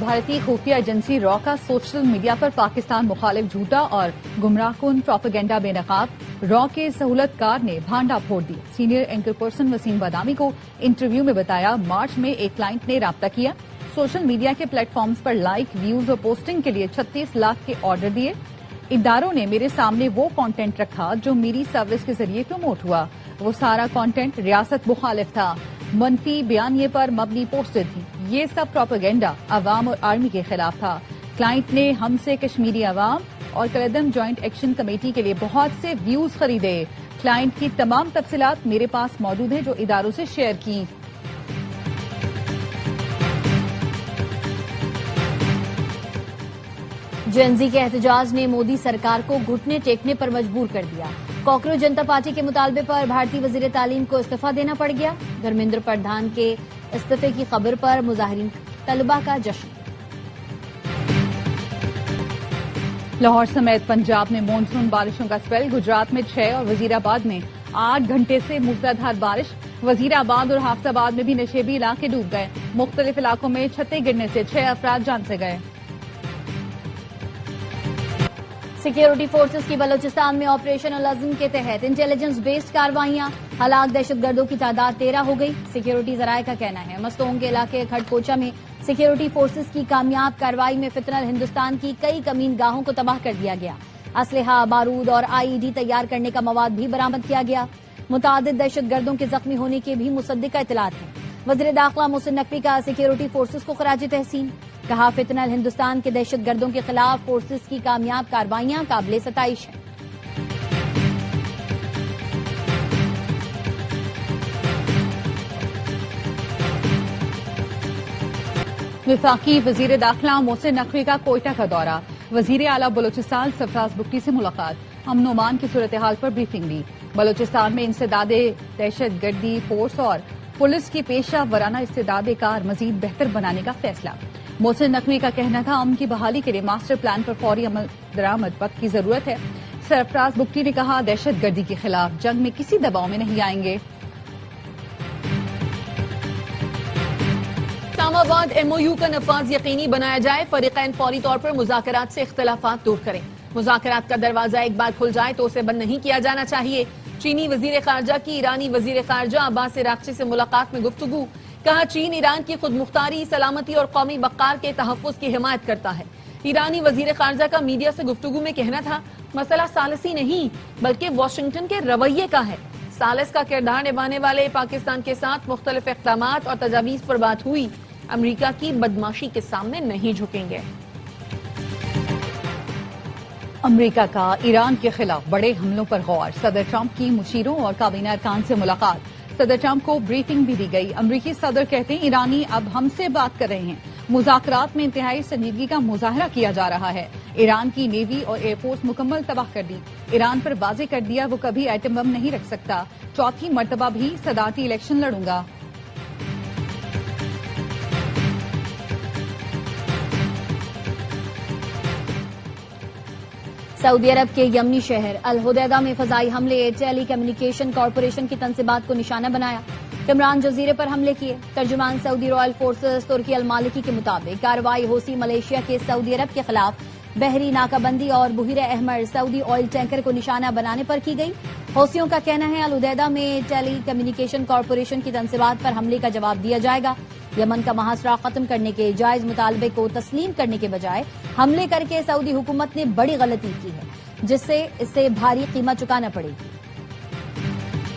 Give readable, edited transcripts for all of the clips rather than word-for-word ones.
بھارتی خفیہ ایجنسی را کا سوشل میڈیا پر پاکستان مخالف جھوٹا اور گمراہ کن پروپیگنڈا بے نقاب۔ را کے سہولت کار نے بھانڈا پھوڑ دی۔ سینئر اینکر پرسن وسیم بادامی کو انٹرویو میں بتایا، مارچ میں ایک کلائنٹ نے رابطہ کیا، سوشل میڈیا کے پلیٹ فارمز پر لائک، ویوز اور پوسٹنگ کے لیے 36 لاکھ کے آرڈر دیے۔ اداروں نے میرے سامنے وہ کانٹینٹ رکھا جو میری سروس کے ذریعے پروموٹ ہوا، وہ سارا کانٹینٹ ریاست مخالف تھا، منفی بیانیے پر مبنی پوسٹیں تھیں۔ یہ سب پروپیگنڈا عوام اور آرمی کے خلاف تھا۔ کلائنٹ نے ہم سے کشمیری عوام اور کلدم جوائنٹ ایکشن کمیٹی کے لیے بہت سے ویوز خریدے۔ کلائنٹ کی تمام تفصیلات میرے پاس موجود ہیں جو اداروں سے شیئر کی۔ جن زی کے احتجاج نے مودی سرکار کو گھٹنے ٹیکنے پر مجبور کر دیا۔ کاکروچ جنتا پارٹی کے مطالبے پر بھارتی وزیر تعلیم کو استعفی دینا پڑ گیا۔ دھرمیندر پردھان کے استعفے کی خبر پر مظاہرین طلبہ کا جشن۔ لاہور سمیت پنجاب میں مانسون بارشوں کا سپیل، گجرات میں 6 اور وزیر آباد میں 8 گھنٹے سے موسلادھار بارش۔ وزیر آباد اور حافظ آباد میں بھی نشیبی علاقے ڈوب گئے۔ مختلف علاقوں میں چھتیں گرنے سے 6 افراد جان سے گئے۔ سیکیورٹی فورسز کی بلوچستان میں آپریشن العزم کے تحت انٹیلیجنس بیسڈ کارروائیاں، ہلاک دہشت گردوں کی تعداد 13 ہو گئی۔ سیکیورٹی ذرائع کا کہنا ہے مستونگ کے علاقے کھڑکوچا میں سیکیورٹی فورسز کی کامیاب کارروائی میں فتنہ ہندوستان کی کئی کمین گاہوں کو تباہ کر دیا گیا۔ اسلحہ، بارود اور IED تیار کرنے کا مواد بھی برآمد کیا گیا۔ متعدد دہشت گردوں کے زخمی ہونے کے بھی مصدقہ اطلاعات ہیں۔ وزیر داخلہ محسن نقوی کا سیکیورٹی فورسز کو خراج تحسین، کہا فتنہ ہندوستان کے دہشت گردوں کے خلاف فورسز کی کامیاب کارروائیاں قابل ستائش ہیں۔ وفاقی وزیر داخلہ محسن نقوی کا کوئٹہ کا دورہ، وزیر اعلیٰ بلوچستان سرفراز بگٹی سے ملاقات، امن و امان کی صورتحال پر بریفنگ لی۔ بلوچستان میں انسداد دہشت گردی فورس اور پولیس کی پیشہ ورانہ استعداد کار مزید بہتر بنانے کا فیصلہ۔ محسن نقوی کا کہنا تھا امن کی بحالی کے لیے ماسٹر پلان پر فوری عمل درآمد وقت کی ضرورت ہے۔ سرفراز بگٹی نے کہا دہشت گردی کے خلاف جنگ میں کسی دباؤ میں نہیں آئیں گے۔ اسلام آباد MOU کا نفاذ یقینی بنایا جائے، فریقین فوری طور پر مذاکرات سے اختلافات دور کریں۔ مذاکرات کا دروازہ ایک بار کھل جائے تو اسے بند نہیں کیا جانا چاہیے۔ چینی وزیر خارجہ کی ایرانی وزیر خارجہ عباس عراقچی سے ملاقات میں گفتگو، کہا چین ایران کی خود مختاری، سلامتی اور قومی وقار کے تحفظ کی حمایت کرتا ہے۔ ایرانی وزیر خارجہ کا میڈیا سے گفتگو میں کہنا تھا مسئلہ ثالثی نہیں بلکہ واشنگٹن کے رویے کا ہے۔ ثالث کا کردار نبھانے والے پاکستان کے ساتھ مختلف اقدامات اور تجاویز پر بات ہوئی، امریکہ کی بدماشی کے سامنے نہیں جھکیں گے۔ امریکہ کا ایران کے خلاف بڑے حملوں پر غور، صدر ٹرمپ کی مشیروں اور کابینہ ارکان سے ملاقات، صدر ٹرمپ کو بریفنگ بھی دی گئی۔ امریکی صدر کہتے ہیں ایرانی اب ہم سے بات کر رہے ہیں، مذاکرات میں انتہائی سنجیدگی کا مظاہرہ کیا جا رہا ہے۔ ایران کی نیوی اور ایئر فورس مکمل تباہ کر دی، ایران پر واضح کر دیا وہ کبھی ایٹم بم نہیں رکھ سکتا، چوتھی مرتبہ بھی صدارتی الیکشن لڑوں گا۔ سعودی عرب کے یمنی شہر الحدیدہ میں فضائی حملے، ٹیلی کمیونیکیشن کارپوریشن کی تنصیبات کو نشانہ بنایا، کمران جزیرے پر حملے کیے۔ ترجمان سعودی رائل فورسز ترکی المالکی کے مطابق کارروائی حوثی ملیشیا کے سعودی عرب کے خلاف بحری ناکہ بندی اور بحیرہ احمر سعودی آئل ٹینکر کو نشانہ بنانے پر کی گئی۔ حوثیوں کا کہنا ہے الحدیدہ میں ٹیلی کمیونیکیشن کارپوریشن کی تنصیبات پر حملے کا جواب دیا جائے گا۔ یمن کا محاصرہ ختم کرنے کے جائز مطالبے کو تسلیم کرنے کے بجائے حملے کر کے سعودی حکومت نے بڑی غلطی کی ہے، جس سے اسے بھاری قیمت چکانا پڑے گی۔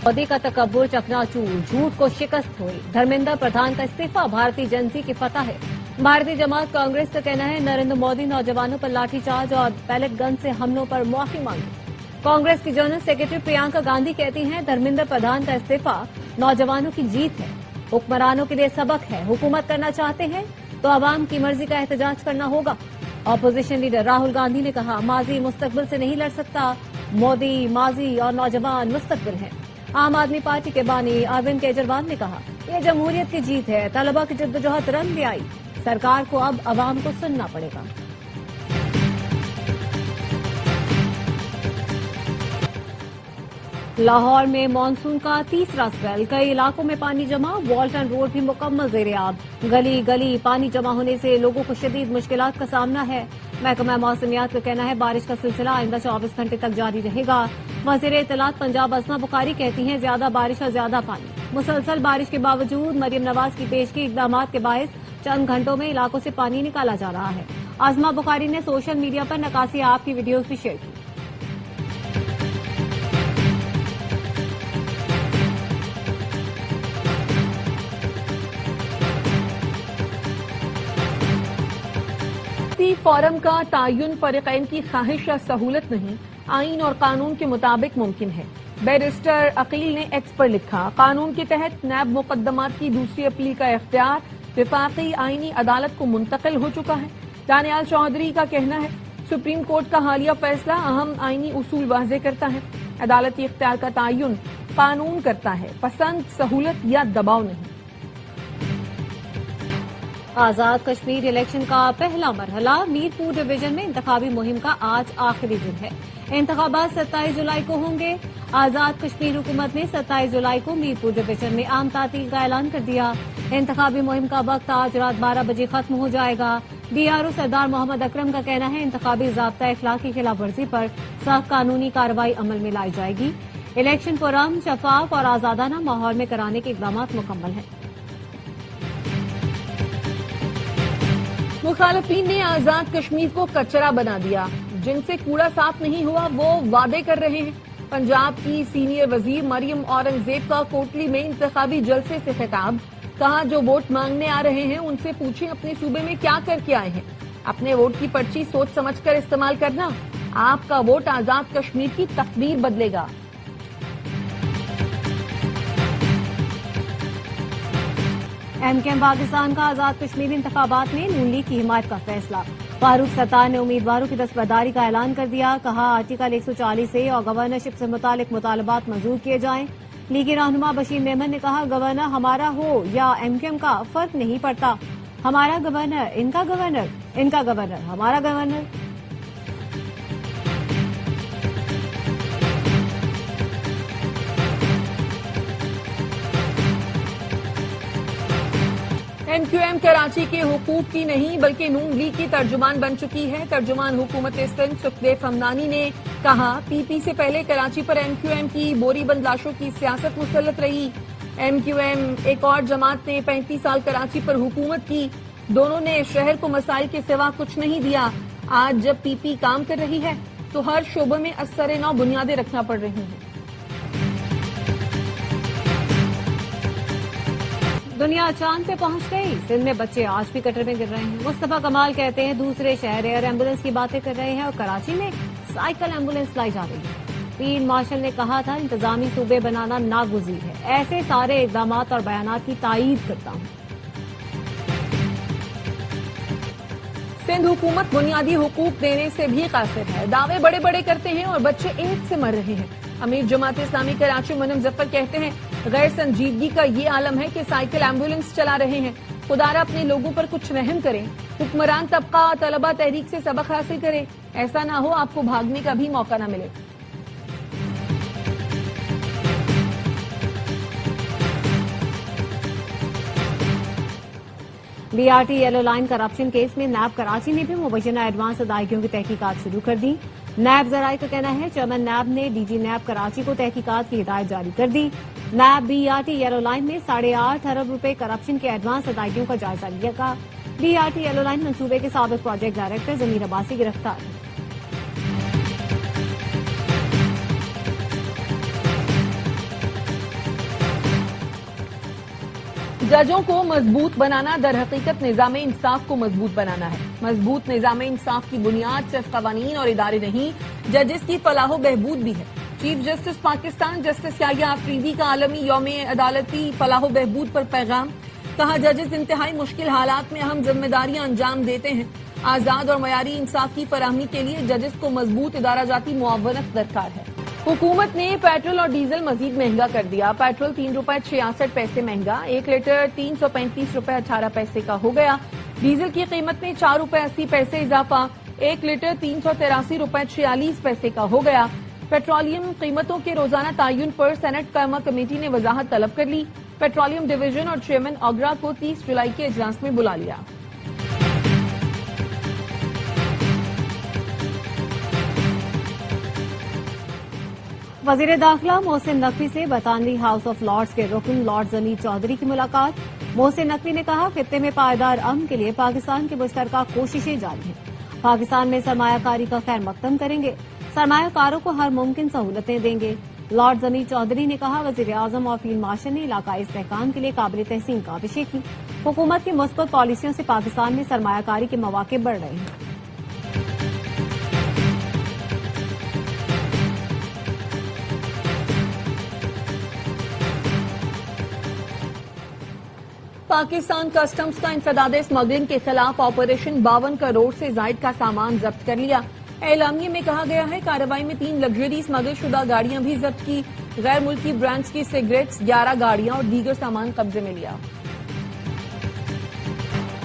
مودی کا تکبر چکناچور، جھوٹ کو شکست ہوئی، دھرمیندر پردھان کا استعفی بھارتی جنسی کی فتح ہے۔ بھارتی جماعت کانگریس کا کہنا ہے نریندر مودی نوجوانوں پر لاٹھی چارج اور پیلٹ گن سے حملوں پر معافی مانگی۔ کانگریس کی جنرل سیکرٹری پرینکا گاندھی کہتی ہیں دھرمیندر پردھان کا استعفی نوجوانوں کی جیت ہے، حکمرانوں کے لیے سبق ہے، حکومت کرنا چاہتے ہیں تو عوام کی مرضی کا احتجاج کرنا ہوگا۔ اپوزیشن لیڈر راہل گاندھی نے کہا ماضی مستقبل سے نہیں لڑ سکتا، مودی ماضی اور نوجوان مستقبل ہیں۔ عام آدمی پارٹی کے بانی اروند کیجریوال نے کہا یہ جمہوریت کی جیت ہے، طلبہ کی جدوجہد رنگ لے آئی، سرکار کو اب عوام کو سننا پڑے گا۔ लाहौर में मानसून का तीसरा स्पेल, कई इलाकों में पानी जमा, वॉल्टन रोड भी मुकम्मल ज़ेर-ए-आब। गली गली पानी जमा होने से लोगों को शदीद मुश्किलात का सामना है। महकमा मौसमियात का कहना है बारिश का सिलसिला आइंदा 24 घंटे तक जारी रहेगा। वज़ीर इत्तलात पंजाब अस्मा बुखारी कहती हैं ज्यादा बारिश और ज्यादा पानी। मुसलसल बारिश के बावजूद मरियम नवाज की पेशगी इक़दामात के बायस चंद घंटों में इलाकों से पानी निकाला जा रहा है। अस्मा बुखारी ने सोशल मीडिया पर नकासी आब की वीडियोज भी शेयर की। फॉरम का तायुन फरीक़ैन की ख्वाहिश या सहूलत नहीं, आइन और कानून के मुताबिक मुमकिन है। बैरिस्टर अकील ने एक्स पर लिखा, कानून के तहत नैब मुकदमात की दूसरी अपील का इख्तियार विफाकी आईनी अदालत को मुंतकिल हो चुका है। दानियाल चौधरी का कहना है सुप्रीम कोर्ट का हालिया फैसला अहम आईनी उसूल वाज़े करता है। अदालती इख्तियार का तायुन कानून करता है, पसंद, सहूलत या दबाव नहीं। आजाद कश्मीर इलेक्शन का पहला मरहला, मीरपुर डिवीजन में इंतखाबी मुहिम का आज आखिरी दिन है। इंतखाबात 27 जुलाई को होंगे। आजाद कश्मीर हुकूमत ने 27 जुलाई को मीरपुर डिवीजन में आम तातील का ऐलान कर दिया। इंतखाबी मुहिम का वक्त आज रात 12 बजे खत्म हो जाएगा। DRO सरदार मोहम्मद अकरम का कहना है इंतखाबी ज़ाब्ता इखलाक की खिलाफ वर्जी पर सख्त कानूनी कार्रवाई अमल में लाई जाएगी। इलेक्शन पुरअमन, शफाफ और आजादाना माहौल में कराने के इक़दाम मुकम्मल हैं। मुखालिफिन ने आजाद कश्मीर को कचरा बना दिया, जिनसे कूड़ा साफ नहीं हुआ वो वादे कर रहे हैं। पंजाब की सीनियर वजीर मरियम औरंगजेब का कोटली में इंतखाबी जलसे से खिताब, कहा जो वोट मांगने आ रहे हैं उनसे पूछें अपने सूबे में क्या करके आए हैं। अपने वोट की पर्ची सोच समझकर इस्तेमाल करना, आपका वोट आजाद कश्मीर की तकदीर बदलेगा। MKM पाकिस्तान का आजाद कश्मीर इंतखाबात में नून लीग की हिमायत का फैसला। फारूक सत्तार ने उम्मीदवारों की दस्तबरदारी का ऐलान कर दिया। कहा आर्टिकल 140 ए और गवर्नरशिप से मुतालिक मुतालबात मंजूर किए जाएं। लीगी रहनुमा बशीर मेमन ने कहा गवर्नर हमारा हो या MKM का फर्क नहीं पड़ता, हमारा गवर्नर, इनका गवर्नर, इनका गवर्नर, हमारा गवर्नर। MQM कराची के हुकूक की नहीं बल्कि नून लीग की तर्जुमान बन चुकी है। तर्जुमान हुकूमत सिंध सुखदेव हमदानी ने कहा PP से पहले कराची पर MQM की बोरीबंद लाशों की सियासत मुसल्लत रही। MQM एक और जमात ने 35 साल कराची पर हुकूमत की, दोनों ने शहर को मसाइल के सिवा कुछ नहीं दिया। आज जब PP काम कर रही है तो हर शोबे में असर नौ बुनियादें रखना पड़ रही हैं। दुनिया चांद पे पहुंच गई, सिंध में बच्चे आज भी कटर में गिर रहे हैं। मुस्तफा कमाल कहते हैं दूसरे शहर एयर एम्बुलेंस की बातें कर रहे हैं और कराची में साइकिल एम्बुलेंस लाई जा रही है। फील्ड मार्शल ने कहा था इंतजामी सूबे बनाना नागुज़ीर है। ऐसे सारे इक़दाम और बयानात की तायीद करता हूं। सिंध हुकूमत बुनियादी हुकूक देने से भी कासिर है, दावे बड़े बड़े करते हैं और बच्चे एड्स से मर रहे हैं। अमीर जमात इस्लामी कराची मुनम जफर कहते हैं गैर संजीदगी का ये आलम है कि साइकिल एम्बुलेंस चला रहे हैं। खुदारा अपने लोगों पर कुछ रहम करें। हुक्मरान तबका तलबा तहरीक से सबक हासिल करे, ऐसा ना हो आपको भागने का भी मौका ना मिले। BRT yellow line corruption case में नैब कराची ने भी मुबैना एडवांस अदायगियों की तहकीकात शुरू कर दी। नैब जराये का कहना है चेयरमैन नैब ने DG नैब कराची को तहकीकात की हिदायत जारी कर दी। नैब BRT येलो लाइन में 8.5 अरब रुपए करप्शन के एडवांस अदायगियों का जायजा लिया। BRT येलो लाइन मंसूबे के साबिक प्रोजेक्ट डायरेक्टर जमीर अब्बासी गिरफ्तार। जजों को मजबूत बनाना दर हकीकत निजाम इंसाफ को मजबूत बनाना है। मजबूत निजाम इंसाफ की बुनियाद सिर्फ कवानीन और इदारे नहीं, जजेस की फलाह बहबूद भी है। Chief justice Pakistan justice Yahya Afridi का आलमी यौम अदालती फलाह बहबूद पर पैगाम, कहा जजेस इंतहाई मुश्किल हालात में अहम जिम्मेदारियां अंजाम देते हैं। आजाद और मयारी इंसाफ की फराहमी के लिए जजेस को मजबूत इदारा जाती मुआवनत दरकार है। हुकूमत ने पेट्रोल और डीजल मजीद महंगा कर दिया। पेट्रोल 3 रुपए 66 पैसे महंगा, 1 लीटर 335 रुपए 18 पैसे का हो गया। डीजल की कीमत में 4 रुपए 80 पैसे इजाफा, 1 लीटर 383 रुपए 46 पैसे का हो गया। पेट्रोलियम कीमतों के रोजाना तयन पर सेनेट कायमा कमेटी ने वजाहत तलब कर ली। पेट्रोलियम डिवीजन और चेयरमैन आगरा को 30 जुलाई के इजलास में बुला लिया। वजीर दाखिला मोहसिन नकवी से बरतानवी हाउस ऑफ लॉर्ड्स के रुकन लॉर्ड जमीर चौधरी की मुलाकात। मोहसिन नकवी ने कहा, खित्ते में पायदार अमन के लिए पाकिस्तान की मुश्तरका कोशिशें जारी हैं। पाकिस्तान में सरमायाकारी का खैर मकदम करेंगे, सरमायाकारों को हर मुमकिन सहूलतें देंगे। लॉर्ड जमीर चौधरी ने कहा, वजीर आजम और फील्ड मार्शल ने इलाकाई इस्तेहकाम के लिए काबिल तहसीन काविशें की। हुकूमत की मुस्बत पॉलिसियों से पाकिस्तान में सरमायाकारी के मौके बढ़ रहे हैं। पाकिस्तान कस्टम्स का इंफराद स्मगलिंग के खिलाफ ऑपरेशन 52 करोड़ से जायद का सामान जब्त कर लिया। एलामिये में कहा गया है, कार्रवाई में 3 लग्जरी स्मगल शुदा गाड़ियां भी जब्त की। गैर मुल्की ब्रांड्स की सिगरेट्स, 11 गाड़ियां और दीगर सामान कब्जे में लिया।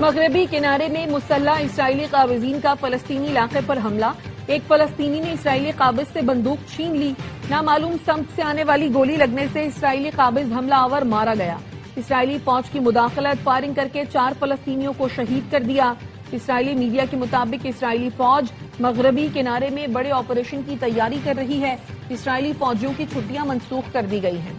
मगरबी किनारे में मुसल्लह इसराइली काबिजीन का फलस्तीनी इलाके पर हमला। एक फलस्तीनी ने इसराइली काबिज से बंदूक छीन ली। नामालूम समत से आने वाली गोली लगने से इसराइली काबिज हमलावर मारा गया। इसराइली फौज की मुदाखलत, फायरिंग करके 4 फलस्तीनियों को शहीद कर दिया। इसराइली मीडिया के मुताबिक इसराइली फौज मगरबी किनारे में बड़े ऑपरेशन की तैयारी कर रही है। इसराइली फौजियों की छुट्टियां मनसूख कर दी गई हैं।